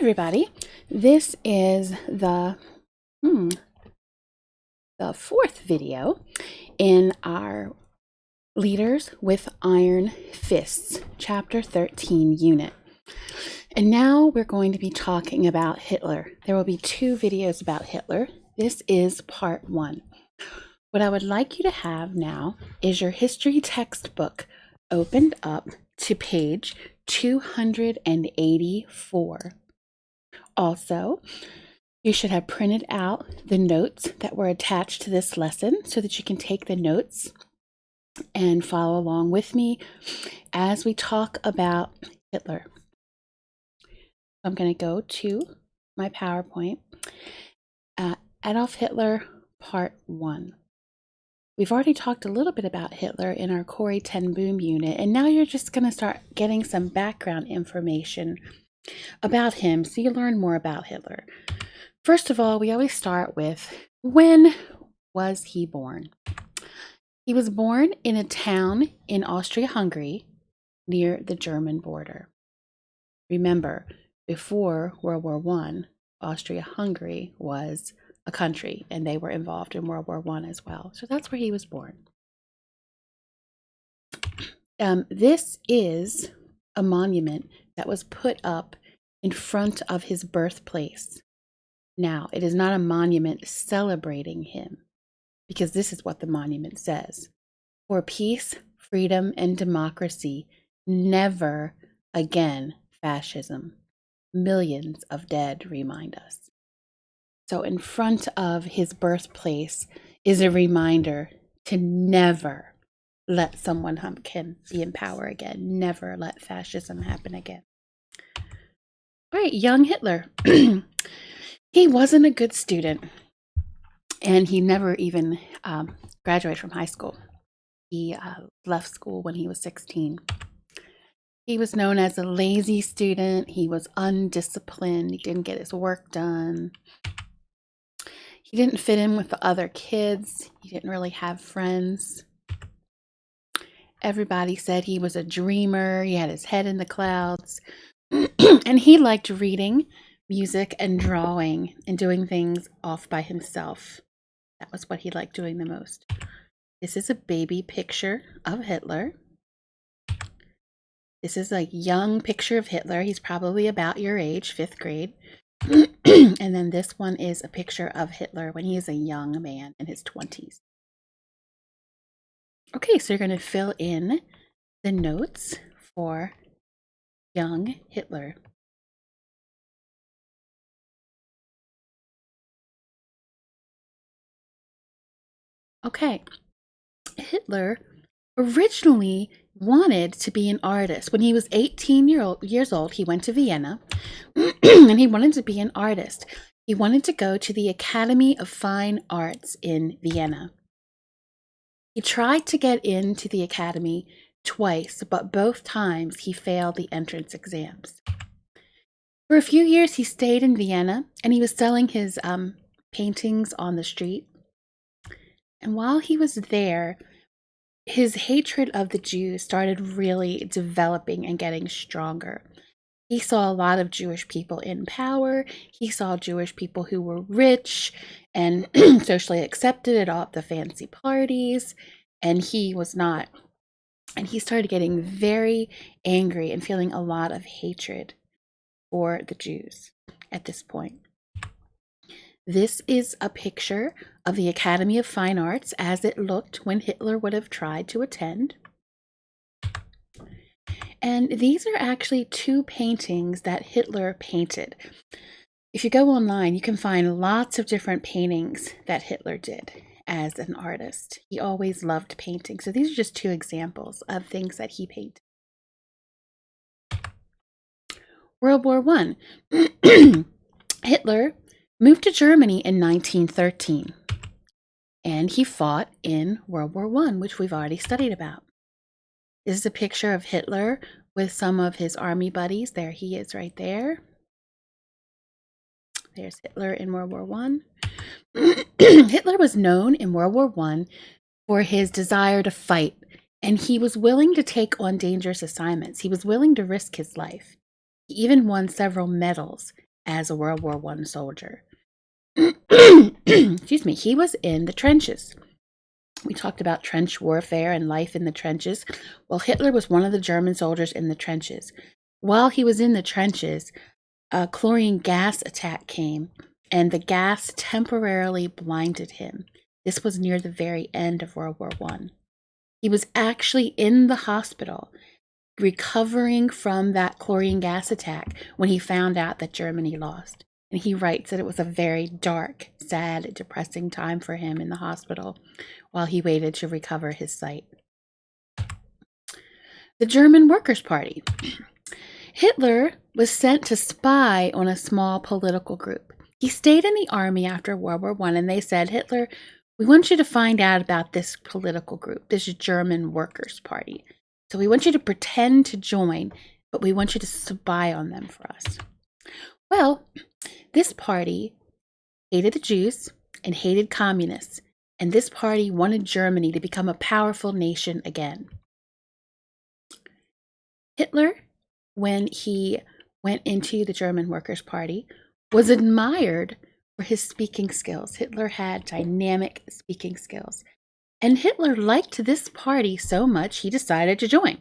everybody. This is the fourth video in our Leaders with Iron Fists, Chapter 13 unit. And now we're going to be talking about Hitler. There will be two videos about Hitler. This is part one. What I would like you to have now is your history textbook opened up to page 284. Also, you should have printed out the notes that were attached to this lesson so that you can take the notes and follow along with me as we talk about Hitler. I'm going to go to my PowerPoint. Adolf Hitler, Part 1. We've already talked a little bit about Hitler in our Corrie ten Boom unit, and now you're just going to start getting some background information about him so you learn more about Hitler. First of all, we always start with, when was he born? He was born in a town in Austria-Hungary near the German border. Remember, before World War I, Austria-Hungary was a country, and they were involved in World War I as well. So that's where he was born. This is a monument that was put up in front of his birthplace. Now, it is not a monument celebrating him, because this is what the monument says. For peace, freedom, and democracy, never again fascism. Millions of dead remind us. So in front of his birthplace is a reminder to never let someone can be in power again. Never let fascism happen again. All right, young Hitler. He wasn't a good student, and he never even graduated from high school. He left school when he was 16. He was known as a lazy student. He was undisciplined. He didn't get his work done. He didn't fit in with the other kids. He didn't really have friends. Everybody said he was a dreamer. He had his head in the clouds. And he liked reading, music, and drawing, and doing things off by himself. That was what he liked doing the most. This is a baby picture of Hitler. This is a young picture of Hitler. He's probably about your age, 5th grade. And then this one is a picture of Hitler when he is a young man in his 20s. Okay, so you're going to fill in the notes for young Hitler. Okay, Hitler originally wanted to be an artist. When he was 18 years old, he went to Vienna and he wanted to be an artist. He wanted to go to the Academy of Fine Arts in Vienna. He tried to get into the academy twice, but both times he failed the entrance exams. For a few years, he stayed in Vienna, and he was selling his paintings on the street. And while he was there, his hatred of the Jews started really developing and getting stronger. He saw a lot of Jewish people in power. He saw Jewish people who were rich and socially accepted at all the fancy parties, and he was not. And he started getting very angry and feeling a lot of hatred for the Jews at this point. This is a picture of the Academy of Fine Arts as it looked when Hitler would have tried to attend. And these are actually two paintings that Hitler painted. If you go online, you can find lots of different paintings that Hitler did as an artist. He always loved painting. So these are just two examples of things that he painted. World War I. Hitler moved to Germany in 1913, and he fought in World War I, which we've already studied about. This is a picture of Hitler with some of his army buddies. There he is right there. There's Hitler in World War I. Hitler was known in World War I for his desire to fight, and he was willing to take on dangerous assignments. He was willing to risk his life. He even won several medals as a World War I soldier. Excuse me, he was in the trenches. We talked about trench warfare and life in the trenches. Well, Hitler was one of the German soldiers in the trenches. While he was in the trenches, a chlorine gas attack came, and the gas temporarily blinded him. This was near the very end of World War I. He was actually in the hospital recovering from that chlorine gas attack when he found out that Germany lost. And he writes that it was a very dark, sad, depressing time for him in the hospital while he waited to recover his sight. The German Workers' Party. Hitler was sent to spy on a small political group. He stayed in the army after World War I, and they said, Hitler, we want you to find out about this political group, this German Workers' Party. So we want you to pretend to join, but we want you to spy on them for us. Well, this party hated the Jews and hated communists, and this party wanted Germany to become a powerful nation again. Hitler, when he went into the German Workers' Party, was admired for his speaking skills. Hitler had dynamic speaking skills. And Hitler liked this party so much, he decided to join.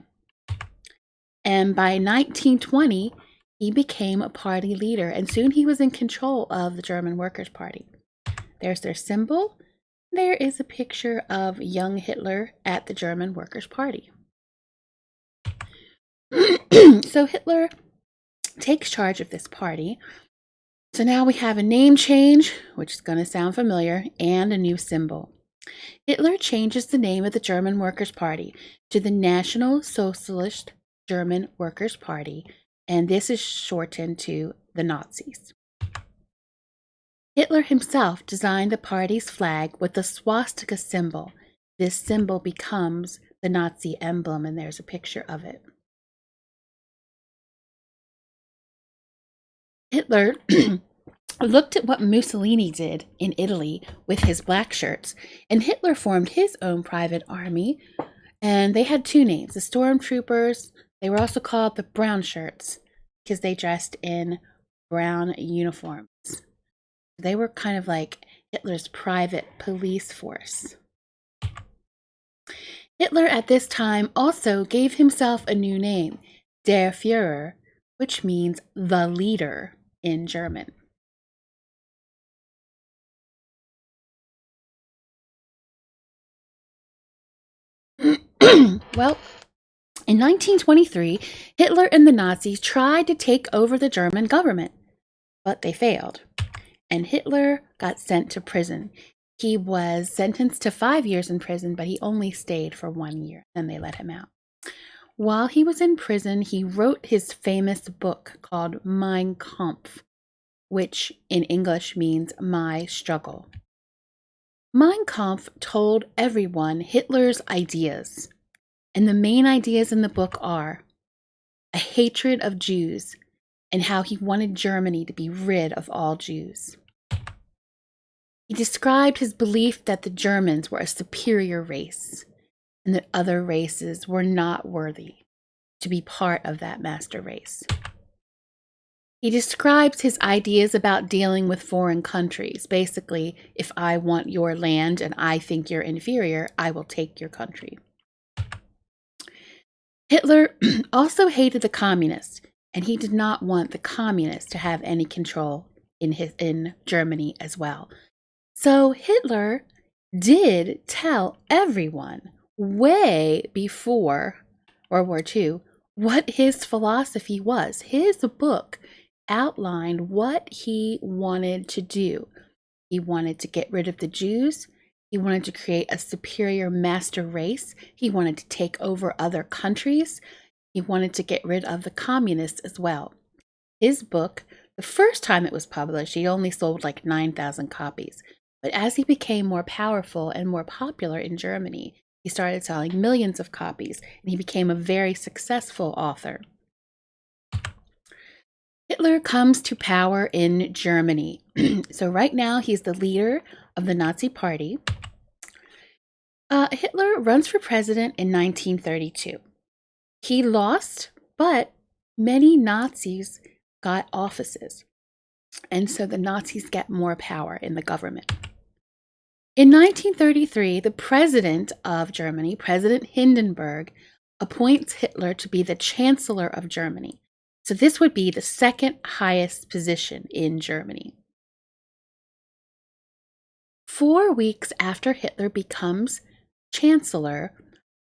And by 1920, he became a party leader, and soon he was in control of the German Workers' Party. There's their symbol. There is a picture of young Hitler at the German Workers' Party. So Hitler takes charge of this party. So now we have a name change, which is going to sound familiar, and a new symbol. Hitler changes the name of the German Workers' Party to the National Socialist German Workers' Party, and this is shortened to the Nazis. Hitler himself designed the party's flag with the swastika symbol. This symbol becomes the Nazi emblem, and there's a picture of it. Hitler looked at what Mussolini did in Italy with his black shirts, and Hitler formed his own private army, and they had two names, the Stormtroopers. They were also called the Brown Shirts because they dressed in brown uniforms. They were kind of like Hitler's private police force. Hitler at this time also gave himself a new name, Der Führer, which means the leader in German. Well, in 1923, Hitler and the Nazis tried to take over the German government, but they failed, and Hitler got sent to prison. He was sentenced to 5 years in prison, but he only stayed for 1 year, and they let him out. While he was in prison, he wrote his famous book called Mein Kampf, which in English means My Struggle. Mein Kampf told everyone Hitler's ideas, and the main ideas in the book are a hatred of Jews and how he wanted Germany to be rid of all Jews. He described his belief that the Germans were a superior race and that other races were not worthy to be part of that master race. He describes his ideas about dealing with foreign countries. Basically, if I want your land and I think you're inferior, I will take your country. Hitler also hated the communists, and he did not want the communists to have any control in Germany as well. So Hitler did tell everyone way before World War II what his philosophy was. His book outlined what he wanted to do. He wanted to get rid of the Jews. He wanted to create a superior master race. He wanted to take over other countries. He wanted to get rid of the communists as well. His book, the first time it was published, he only sold like 9,000 copies. But as he became more powerful and more popular in Germany, he started selling millions of copies, and he became a very successful author. Hitler comes to power in Germany. So right now, he's the leader of the Nazi Party. Hitler runs for president in 1932. He lost, but many Nazis got offices. And so the Nazis get more power in the government. In 1933, the president of Germany, President Hindenburg, appoints Hitler to be the Chancellor of Germany. So this would be the second highest position in Germany. 4 weeks after Hitler becomes Chancellor,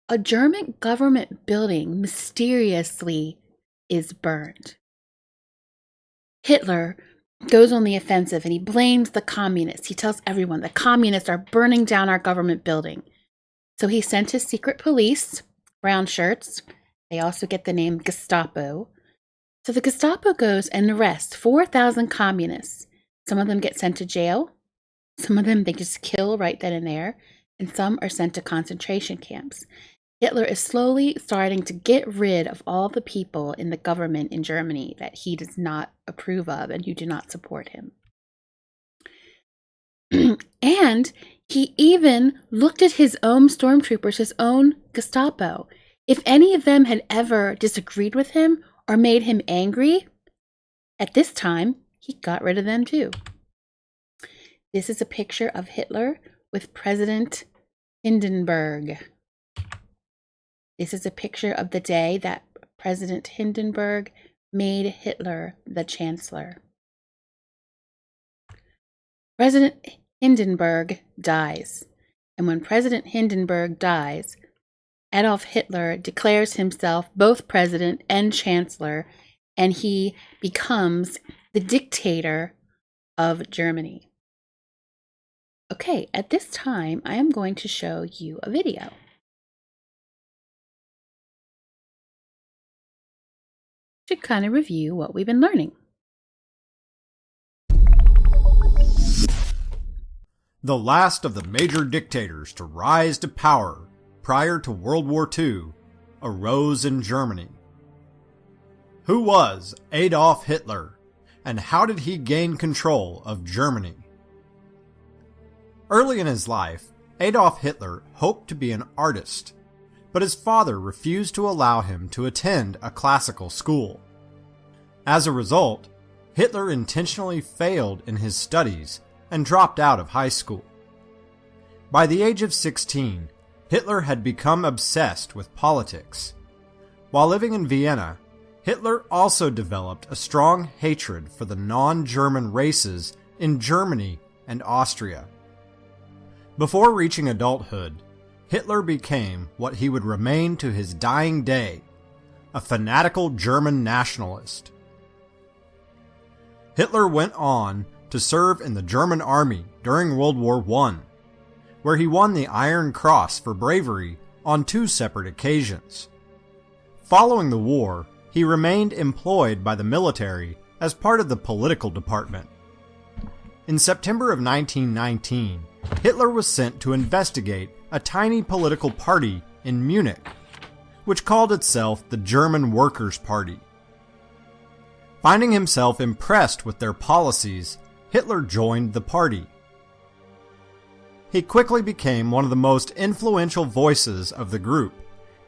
a German government building mysteriously is burned. Hitler goes on the offensive and he blames the communists. He tells everyone the communists are burning down our government building. So he sent his secret police, brown shirts. They also get the name Gestapo. So the Gestapo goes and arrests 4,000 communists. Some of them get sent to jail. Some of them they just kill right then and there. And some are sent to concentration camps. Hitler is slowly starting to get rid of all the people in the government in Germany that he does not approve of and who do not support him. And he even looked at his own stormtroopers, his own Gestapo. If any of them had ever disagreed with him or made him angry, at this time, he got rid of them too. This is a picture of Hitler with President Hindenburg. This is a picture of the day that President Hindenburg made Hitler the Chancellor. President Hindenburg dies. And when President Hindenburg dies, Adolf Hitler declares himself both president and chancellor, and he becomes the dictator of Germany. Okay, at this time, I am going to show you a video. To kind of review what we've been learning. The last of the major dictators to rise to power prior to World War II arose in Germany. Who was Adolf Hitler, and how did he gain control of Germany? Early in his life, Adolf Hitler hoped to be an artist, but his father refused to allow him to attend a classical school. As a result, Hitler intentionally failed in his studies and dropped out of high school. By the age of 16, Hitler had become obsessed with politics. While living in Vienna, Hitler also developed a strong hatred for the non-German races in Germany and Austria. Before reaching adulthood, Hitler became what he would remain to his dying day, a fanatical German nationalist. Hitler went on to serve in the German army during World War I, where he won the Iron Cross for bravery on 2 separate occasions. Following the war, he remained employed by the military as part of the political department. In September of 1919, Hitler was sent to investigate a tiny political party in Munich, which called itself the German Workers' Party. Finding himself impressed with their policies, Hitler joined the party. He quickly became one of the most influential voices of the group,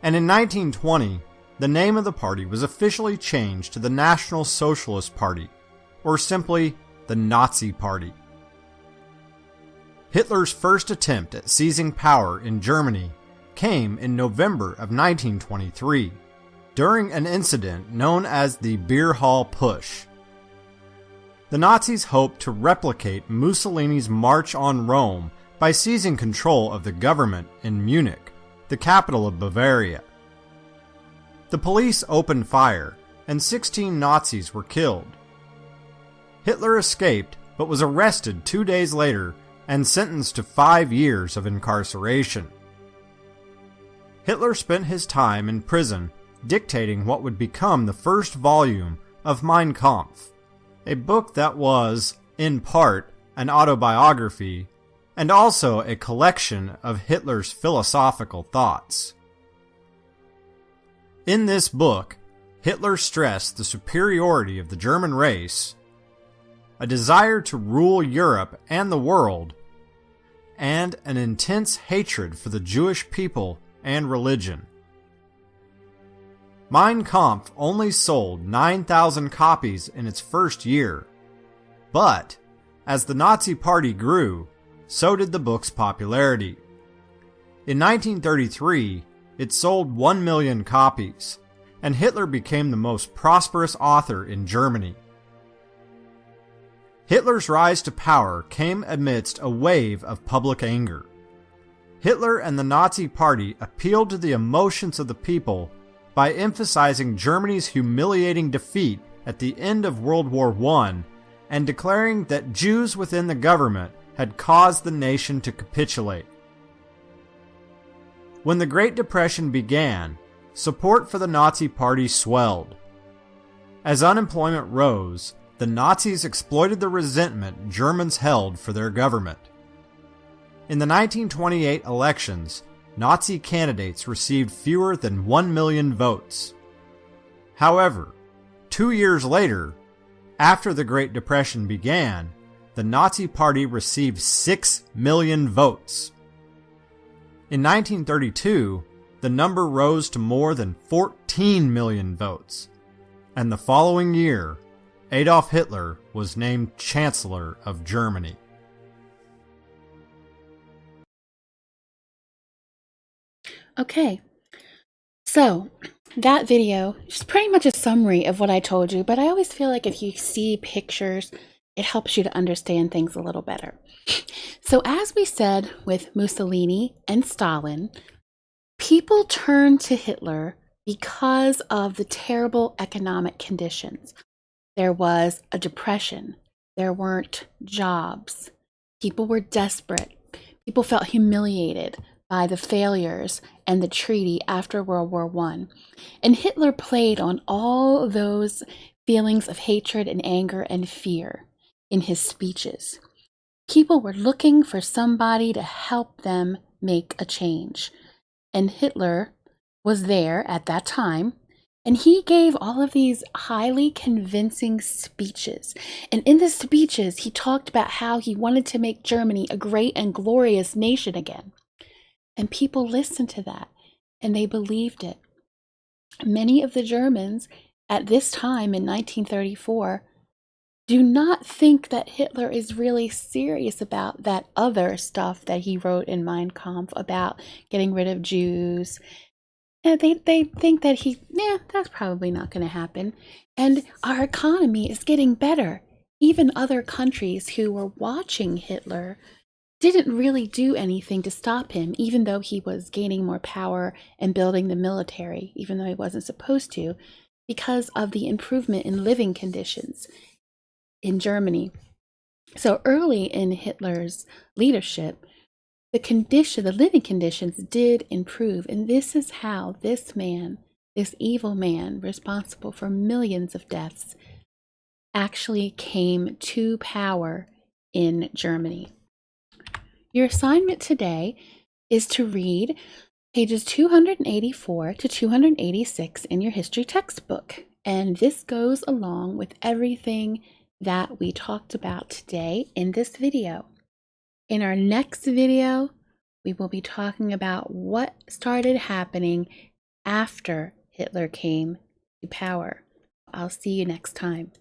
and in 1920, the name of the party was officially changed to the National Socialist Party, or simply the Nazi Party. Hitler's first attempt at seizing power in Germany came in November of 1923, during an incident known as the Beer Hall Push. The Nazis hoped to replicate Mussolini's March on Rome by seizing control of the government in Munich, the capital of Bavaria. The police opened fire, and 16 Nazis were killed. Hitler escaped, but was arrested 2 days later and sentenced to 5 years of incarceration. Hitler spent his time in prison dictating what would become the first volume of Mein Kampf, a book that was, in part, an autobiography and also a collection of Hitler's philosophical thoughts. In this book, Hitler stressed the superiority of the German race, a desire to rule Europe and the world, and an intense hatred for the Jewish people and religion. Mein Kampf only sold 9,000 copies in its first year, But, as the Nazi Party grew, so did the book's popularity. In 1933, it sold 1 million copies, and Hitler became the most prosperous author in Germany. Hitler's rise to power came amidst a wave of public anger. Hitler and the Nazi Party appealed to the emotions of the people by emphasizing Germany's humiliating defeat at the end of World War I and declaring that Jews within the government had caused the nation to capitulate. When the Great Depression began, support for the Nazi Party swelled. As unemployment rose, the Nazis exploited the resentment Germans held for their government. In the 1928 elections, Nazi candidates received fewer than 1 million votes. However, 2 years later, after the Great Depression began, the Nazi Party received 6 million votes. In 1932, the number rose to more than 14 million votes, and the following year, Adolf Hitler was named Chancellor of Germany. Okay, so that video is pretty much a summary of what I told you, but I always feel like if you see pictures, it helps you to understand things a little better. So as we said with Mussolini and Stalin, people turned to Hitler because of the terrible economic conditions. There was a depression. There weren't jobs. People were desperate. People felt humiliated by the failures and the treaty after World War I. And Hitler played on all those feelings of hatred and anger and fear in his speeches. People were looking for somebody to help them make a change. And Hitler was there at that time, and he gave all of these highly convincing speeches. And in the speeches, he talked about how he wanted to make Germany a great and glorious nation again. And people listened to that, and they believed it. Many of the Germans at this time in 1934 do not think that Hitler is really serious about that other stuff that he wrote in Mein Kampf about getting rid of Jews. And they think that that's probably not going to happen. And our economy is getting better. Even other countries who were watching Hitler didn't really do anything to stop him, even though he was gaining more power and building the military, even though he wasn't supposed to, because of the improvement in living conditions in Germany. So early in Hitler's leadership, the living conditions did improve. And this is how this man, this evil man responsible for millions of deaths, actually came to power in Germany. Your assignment today is to read pages 284 to 286 in your history textbook. And this goes along with everything that we talked about today in this video. In our next video, we will be talking about what started happening after Hitler came to power. I'll see you next time.